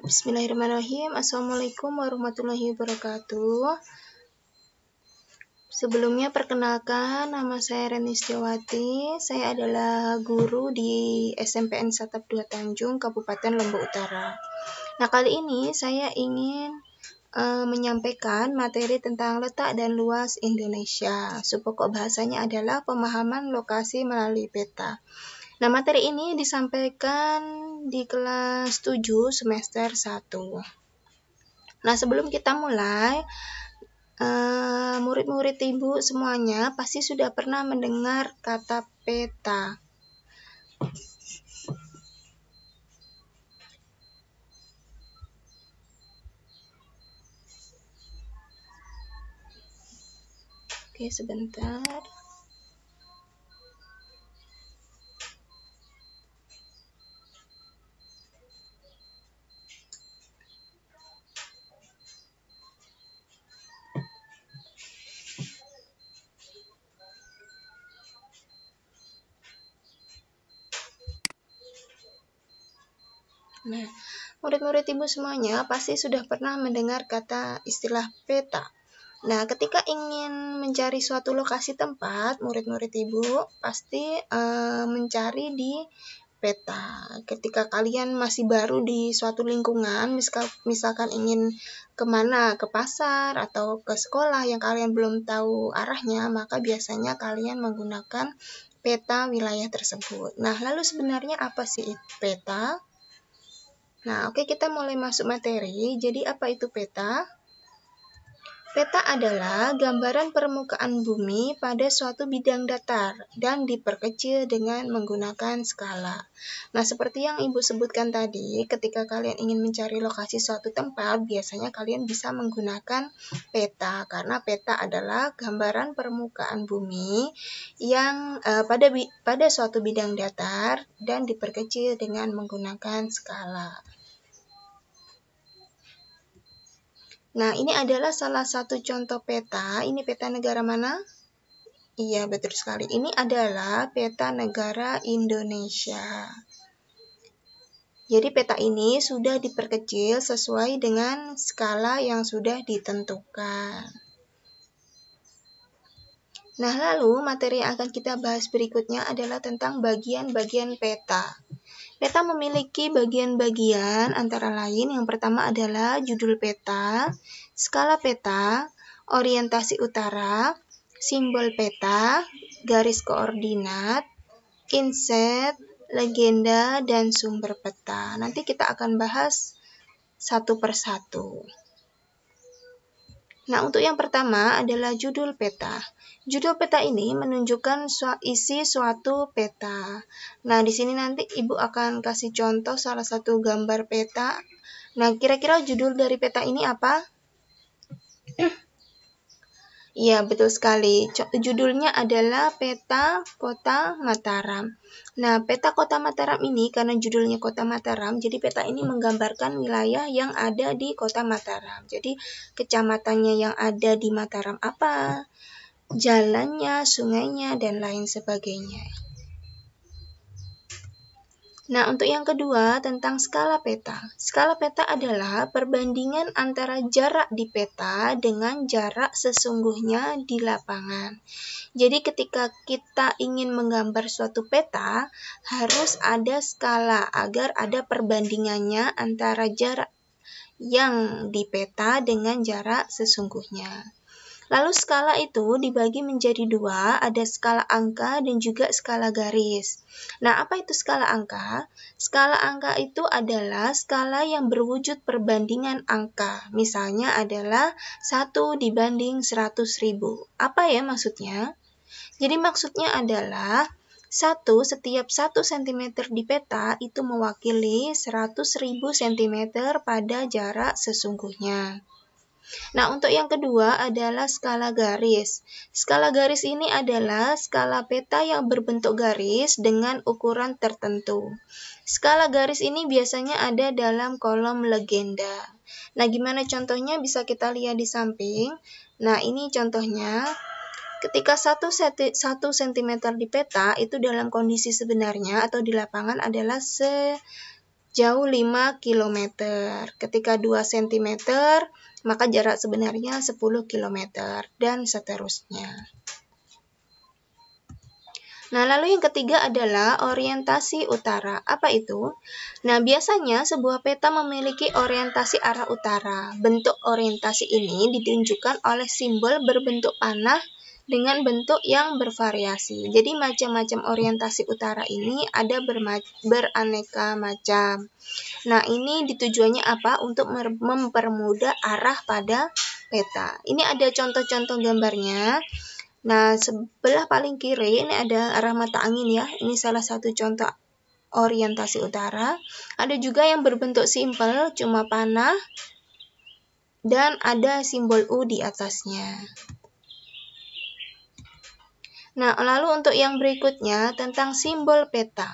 Bismillahirrahmanirrahim. Assalamualaikum warahmatullahi wabarakatuh. Sebelumnya perkenalkan, nama saya Reni Setiawati. Saya adalah guru di SMPN Satap 2 Tanjung, Kabupaten Lombok Utara. Nah, kali ini saya ingin menyampaikan materi tentang letak dan luas Indonesia. Pokok bahasanya adalah pemahaman lokasi melalui peta. Nah, materi ini disampaikan di kelas 7 semester 1. Nah, sebelum kita mulai, murid-murid Ibu semuanya pasti sudah pernah mendengar kata peta. Oke, sebentar. Nah, murid-murid Ibu semuanya pasti sudah pernah mendengar kata istilah peta. Nah, ketika ingin mencari suatu lokasi tempat, murid-murid Ibu pasti mencari di peta. Ketika kalian masih baru di suatu lingkungan, misalkan ingin kemana, ke pasar atau ke sekolah yang kalian belum tahu arahnya, maka biasanya kalian menggunakan peta wilayah tersebut. Nah, lalu sebenarnya apa sih peta? Nah, oke, kita mulai masuk materi. Jadi, apa itu peta? Peta adalah gambaran permukaan bumi pada suatu bidang datar dan diperkecil dengan menggunakan skala. Nah, seperti yang Ibu sebutkan tadi, ketika kalian ingin mencari lokasi suatu tempat, biasanya kalian bisa menggunakan peta, karena peta adalah gambaran permukaan bumi yang pada suatu bidang datar dan diperkecil dengan menggunakan skala. Nah, ini adalah salah satu contoh peta. Ini peta negara mana? Iya, betul sekali. Ini adalah peta negara Indonesia. Jadi, peta ini sudah diperkecil sesuai dengan skala yang sudah ditentukan. Nah, lalu materi yang akan kita bahas berikutnya adalah tentang bagian-bagian peta. Peta memiliki bagian-bagian antara lain yang pertama adalah judul peta, skala peta, orientasi utara, simbol peta, garis koordinat, inset, legenda, dan sumber peta. Nanti kita akan bahas satu persatu. Nah, untuk yang pertama adalah judul peta. Judul peta ini menunjukkan isi suatu peta. Nah, di sini nanti Ibu akan kasih contoh salah satu gambar peta. Nah, kira-kira judul dari peta ini apa? Iya, betul sekali. Judulnya adalah Peta Kota Mataram. Nah, Peta Kota Mataram ini karena judulnya Kota Mataram, jadi peta ini menggambarkan wilayah yang ada di Kota Mataram. Jadi, kecamatannya yang ada di Mataram apa? Jalannya, sungainya, dan lain sebagainya. Nah, untuk yang kedua tentang skala peta. Skala peta adalah perbandingan antara jarak di peta dengan jarak sesungguhnya di lapangan. Jadi ketika kita ingin menggambar suatu peta, harus ada skala agar ada perbandingannya antara jarak yang di peta dengan jarak sesungguhnya. Lalu skala itu dibagi menjadi dua, ada skala angka dan juga skala garis. Nah, apa itu skala angka? Skala angka itu adalah skala yang berwujud perbandingan angka. Misalnya adalah 1 dibanding 100.000. Apa ya maksudnya? Jadi maksudnya adalah setiap 1 cm di peta itu mewakili 100.000 cm pada jarak sesungguhnya. Nah, untuk yang kedua adalah skala garis. Skala garis ini adalah skala peta yang berbentuk garis dengan ukuran tertentu. Skala garis ini biasanya ada dalam kolom legenda. Nah, gimana contohnya bisa kita lihat di samping. Nah, ini contohnya. Ketika 1 cm di peta itu dalam kondisi sebenarnya atau di lapangan adalah jauh 5 km. Ketika 2 cm, maka jarak sebenarnya 10 km, dan seterusnya. Nah, lalu yang ketiga adalah orientasi utara. Apa itu? Nah, biasanya sebuah peta memiliki orientasi arah utara. Bentuk orientasi ini ditunjukkan oleh simbol berbentuk panah dengan bentuk yang bervariasi. Jadi macam-macam orientasi utara ini ada beraneka macam. Nah, ini ditujuannya apa? Untuk mempermudah arah pada peta. Ini ada contoh-contoh gambarnya. Nah, sebelah paling kiri ini ada arah mata angin ya. Ini salah satu contoh orientasi utara. Ada juga yang berbentuk simpel, cuma panah, dan ada simbol U di atasnya. Nah, lalu untuk yang berikutnya tentang simbol peta.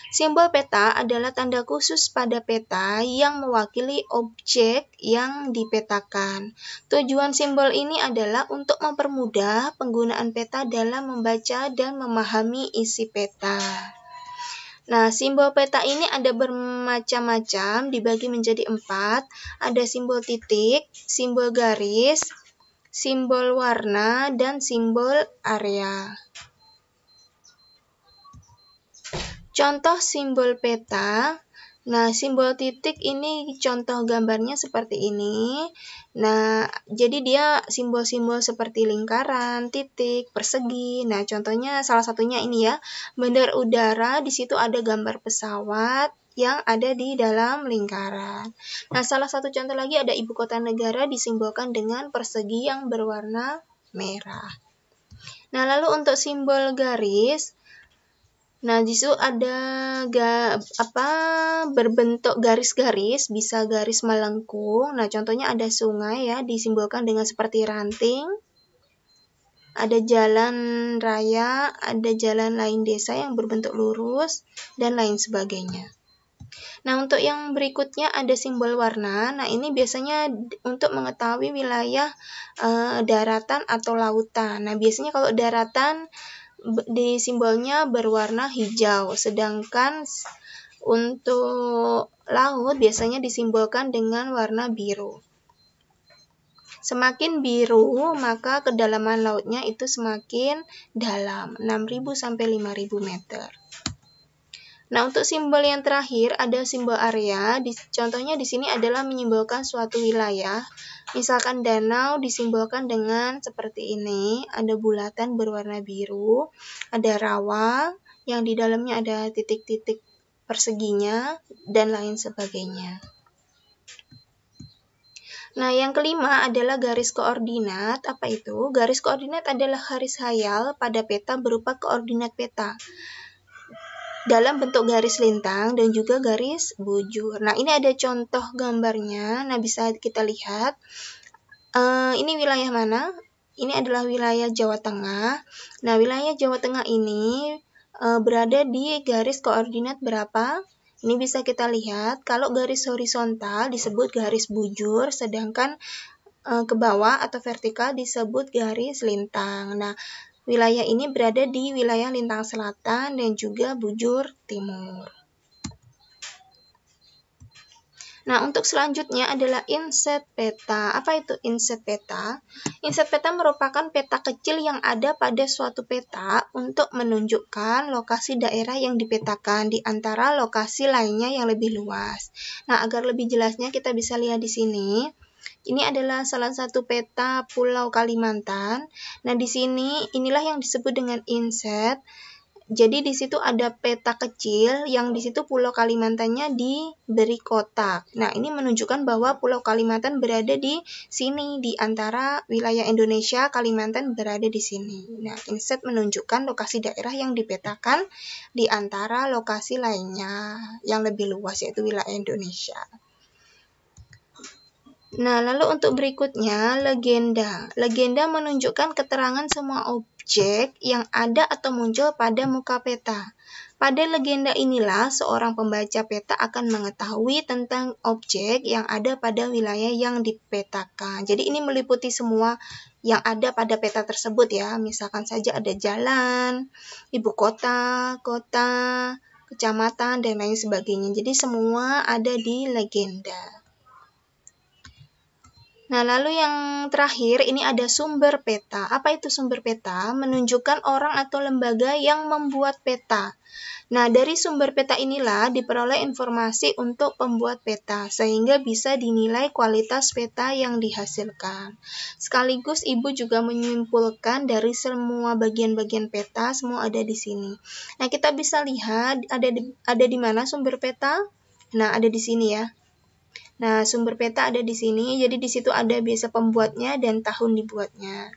Simbol peta adalah tanda khusus pada peta yang mewakili objek yang dipetakan. Tujuan simbol ini adalah untuk mempermudah penggunaan peta dalam membaca dan memahami isi peta. Nah, simbol peta ini ada bermacam-macam, dibagi menjadi 4. Ada simbol titik, simbol garis, simbol warna, dan simbol area. Contoh simbol peta. Nah, simbol titik ini contoh gambarnya seperti ini. Nah, jadi dia simbol-simbol seperti lingkaran, titik, persegi. Nah, contohnya salah satunya ini ya. Bandar udara, di situ ada gambar pesawat yang ada di dalam lingkaran. Nah, salah satu contoh lagi ada ibu kota negara disimbolkan dengan persegi yang berwarna merah. Nah, lalu untuk simbol garis, nah, di situ ada berbentuk garis-garis, bisa garis melengkung. Nah, contohnya ada sungai ya, disimbolkan dengan seperti ranting. Ada jalan raya, ada jalan lain desa yang berbentuk lurus, dan lain sebagainya. Nah, untuk yang berikutnya ada simbol warna. Nah, ini biasanya untuk mengetahui wilayah daratan atau lautan. Nah, biasanya kalau daratan di simbolnya berwarna hijau, sedangkan untuk laut biasanya disimbolkan dengan warna biru. Semakin biru, maka kedalaman lautnya itu semakin dalam, 6.000 sampai 5.000 meter. Nah, untuk simbol yang terakhir ada simbol area. Contohnya di sini adalah menyimbolkan suatu wilayah. Misalkan danau disimbolkan dengan seperti ini. Ada bulatan berwarna biru, ada rawa yang di dalamnya ada titik-titik perseginya, dan lain sebagainya. Nah, yang kelima adalah garis koordinat. Apa itu? Garis koordinat adalah garis khayal pada peta berupa koordinat peta dalam bentuk garis lintang dan juga garis bujur. Nah, ini ada contoh gambarnya. Nah, bisa kita lihat. Ini wilayah mana? Ini adalah wilayah Jawa Tengah. Nah, wilayah Jawa Tengah ini berada di garis koordinat berapa? Ini bisa kita lihat. Kalau garis horizontal disebut garis bujur, sedangkan ke bawah atau vertikal disebut garis lintang. Nah, wilayah ini berada di wilayah lintang selatan dan juga bujur timur. Nah, untuk selanjutnya adalah inset peta. Apa itu inset peta? Inset peta merupakan peta kecil yang ada pada suatu peta untuk menunjukkan lokasi daerah yang dipetakan di antara lokasi lainnya yang lebih luas. Nah, agar lebih jelasnya kita bisa lihat di sini. Ini adalah salah satu peta Pulau Kalimantan. Nah, di sini inilah yang disebut dengan inset. Jadi di situ ada peta kecil yang di situ Pulau Kalimantannya diberi kotak. Nah, ini menunjukkan bahwa Pulau Kalimantan berada di sini di antara wilayah Indonesia. Kalimantan berada di sini. Nah, inset menunjukkan lokasi daerah yang dipetakan di antara lokasi lainnya yang lebih luas yaitu wilayah Indonesia. Nah, lalu untuk berikutnya, legenda. Legenda menunjukkan keterangan semua objek yang ada atau muncul pada muka peta. Pada legenda inilah seorang pembaca peta akan mengetahui tentang objek yang ada pada wilayah yang dipetakan. Jadi ini meliputi semua yang ada pada peta tersebut ya. Misalkan saja ada jalan, ibu kota, kota, kecamatan, dan lain sebagainya. Jadi semua ada di legenda. Nah, lalu yang terakhir, ini ada sumber peta. Apa itu sumber peta? Menunjukkan orang atau lembaga yang membuat peta. Nah, dari sumber peta inilah diperoleh informasi untuk pembuat peta, sehingga bisa dinilai kualitas peta yang dihasilkan. Sekaligus Ibu juga menyimpulkan dari semua bagian-bagian peta, semua ada di sini. Nah, kita bisa lihat ada di mana sumber peta? Nah, ada di sini ya. Nah, sumber peta ada di sini, jadi di situ ada biasa pembuatnya dan tahun dibuatnya.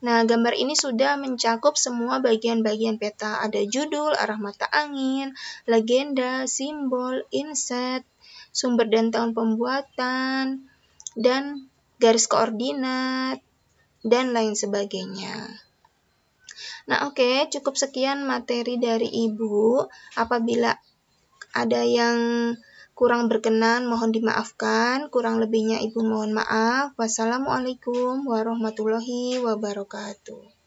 Nah, gambar ini sudah mencakup semua bagian-bagian peta. Ada judul, arah mata angin, legenda, simbol, inset, sumber dan tahun pembuatan, dan garis koordinat, dan lain sebagainya. Nah, oke, cukup sekian materi dari Ibu. Apabila ada yang kurang berkenan, mohon dimaafkan. Kurang lebihnya Ibu mohon maaf. Wassalamualaikum warahmatullahi wabarakatuh.